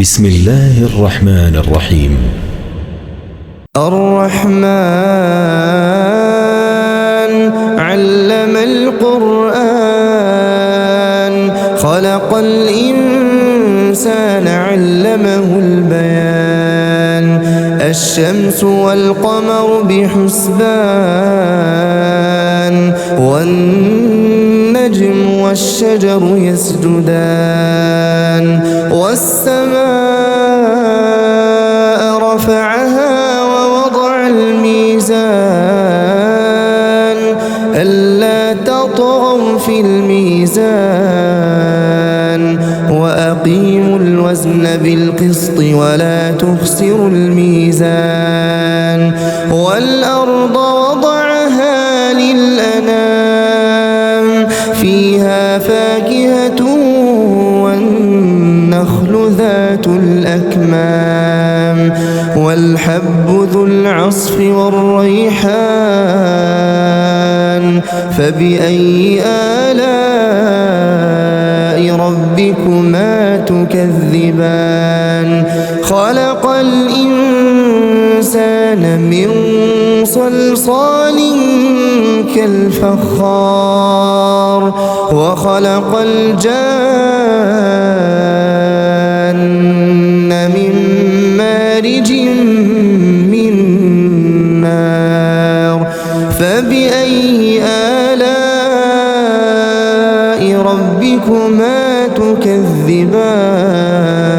بسم الله الرحمن الرحيم. الرحمن علم القرآن خلق الإنسان علمه البيان الشمس والقمر بحسبان والنجم والشجر يسجدان والسماء رفعها ووضع الميزان ألا تطغوا في الميزان وأقيموا الوزن بالقسط ولا تخسروا الميزان والأرض وضعها للأنام فيها فاكهة والنخل ذات الأكمام والحب ذو العصف والريحان فبأي آلاء ربكما تكذبان خلق الإنسان من صلصال كالفخار وخلق الجان من مارج من نار فبأي آلاء ربكما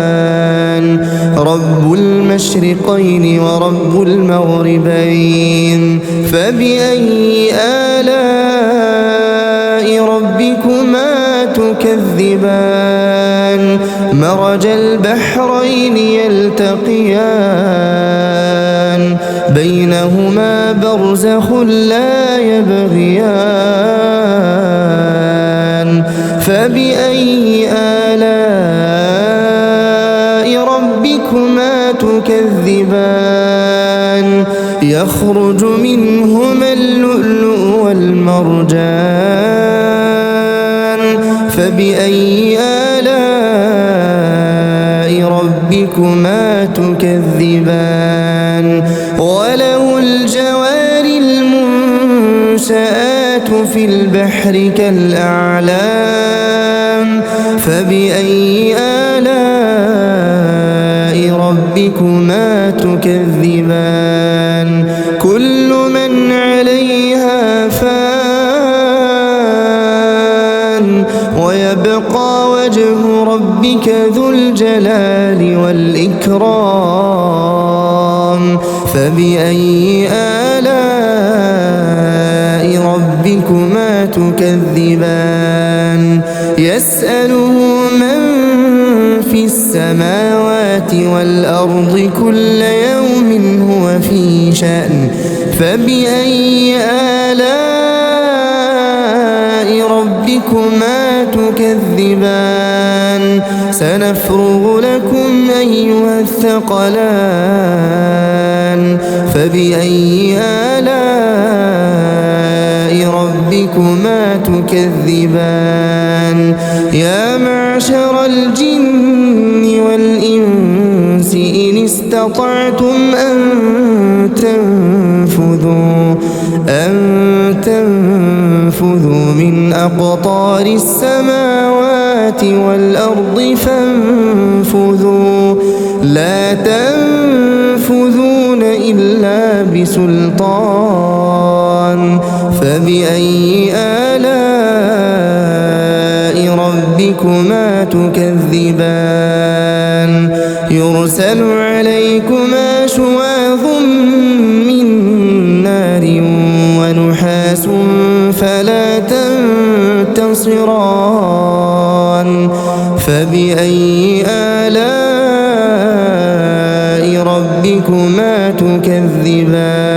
تكذبان رب المشرقين ورب المغربين فبأي آلاء ربكما تكذبان مرج البحرين يلتقيان بينهما برزخ لا يبغيان فبأي آلاء ربكما تكذبان يخرج منهما اللؤلؤ والمرجان فبأي آلاء ربكما تكذبان وله الجوار المنشآت في البحر كالأعلام فبأي آلاء ربكما تكذبان كل من عليها فان ويبقى وجه ربك ذو الجلال والإكرام فبأي آلاء ربكما تكذبان يسأله من في السماوات والأرض كل يوم هو في شأن فبأي آلاء ربكما تكذبان سنفرغ لكم أيها الثقلان فبأي آلاء ربكما تكذبان يا معشر الجن والإنس إن استطعتم أن تنفذوا من أقطار السماوات والأرض فانفذوا لا تنفذون إلا بسلطان فبأي آلاء ربكما تكذبان يرسل عليكما شواظ من نار ونحاس فلا تنتصران فبأي آلاء ربكما تكذبان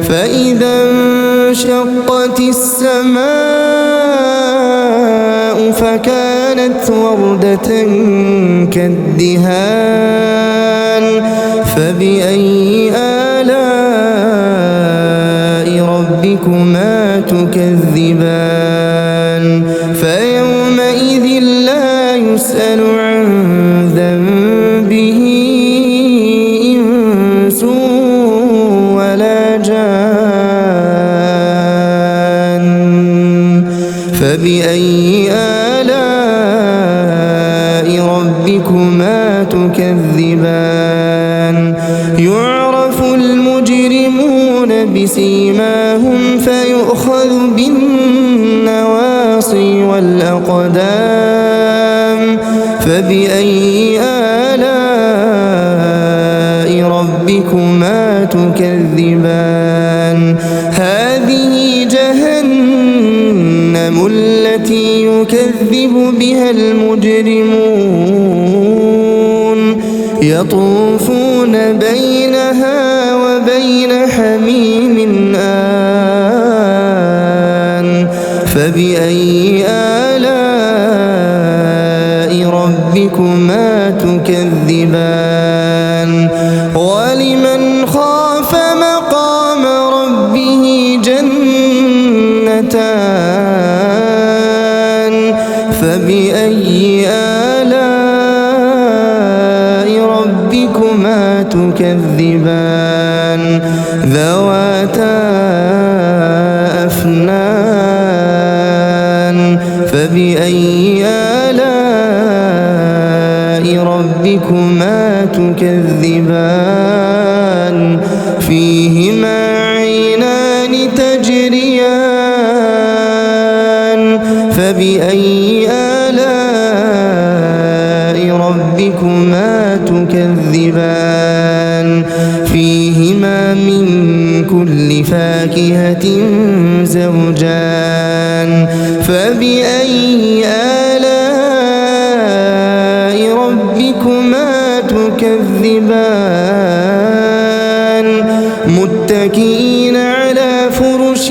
فإذا انشقت السماء فكانت وردة كالدهان فبأي آلاء ربكما تكذبان فيومئذ لا يسأل عن ذنبه فبأي آلاء ربكما تكذبان يعرف المجرمون بسيماهم فيؤخذ بالنواصي والأقدام فبأي آلاء ربكما تكذبان هذه جهنم التي يكذب بها المجرمون يطوفون بينها وبين حميم آن فبأي آلاء ربكما تكذبان ولمن خاف مقام ربه جنتان فبأي آلاء ربكما تكذبان ذواتا أفنان فبأي آلاء ربكما تكذبان فيهما عينان تجريان فبأي آلاء ربكما تكذبان فيهما من كل فاكهة زوجان فبأي آلاء ربكما تكذبان متكئين على فرش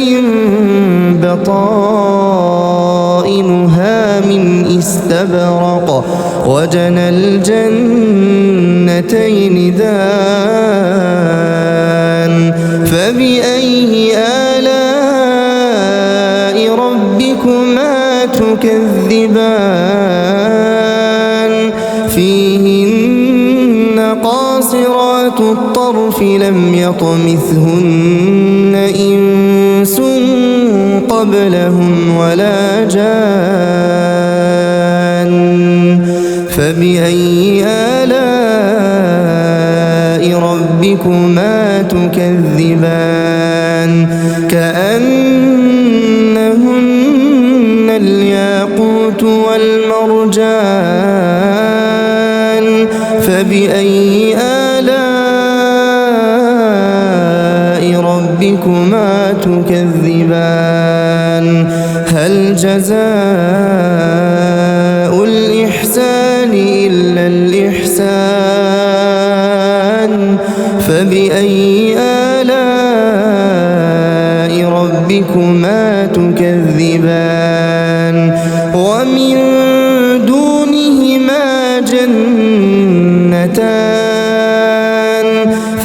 بطائنها من استبرق وجنى الجنتين دان فبأي آلاء ربكما تكذبان فيهن قاصرات الطرف لم يطمثهن إنس قبلهم ولا جان فبأي آلاء ربكما تكذبان كأنهن الياقوت والمرجان فبأي آلاء ربكما تكذبان هل جزاء الإحسان إلا الإحسان فبأي آلاء ربكما تكذبان ومن دونهما جنتان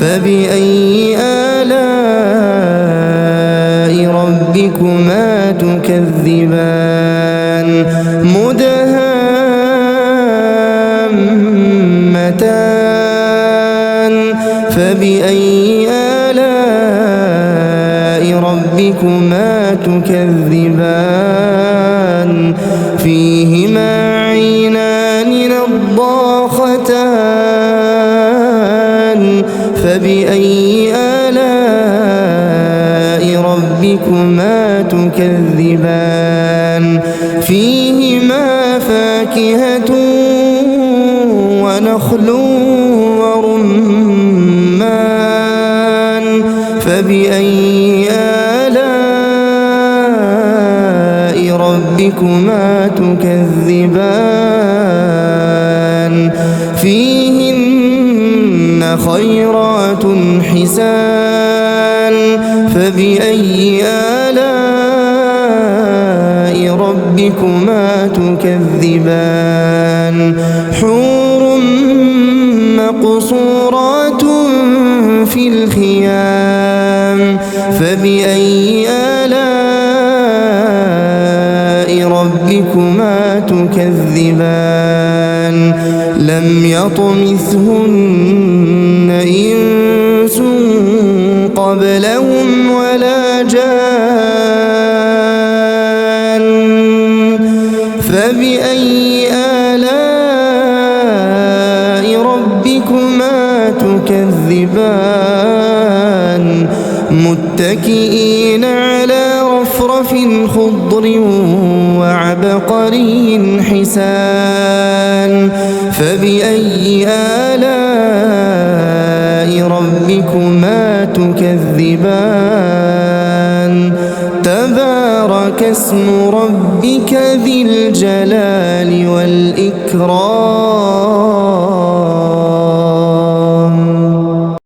فبأي آلاء ربكما تكذبان مدهامتان فبأي آلاء ربكما تكذبان فيهما عينان نضاختان فبأي آلاء ربكما تكذبان فيهما فاكهة ونخل ورمان فبأي آلاء ربكما تكذبان فيهن خيرات حسان فبأي آلاء ربكما تكذبان حور مقصورات في الخيام فبأي آلاء ربكما تكذبان لم يطمثهن إنس قبلهم ولا جان فبأي آلاء ربكما تكذبان متكئين على رفرف خضر وعبقري حسان فبأي آلاء ربكما تكذبان تبارك اسم ربك ذي الجلال والإكرام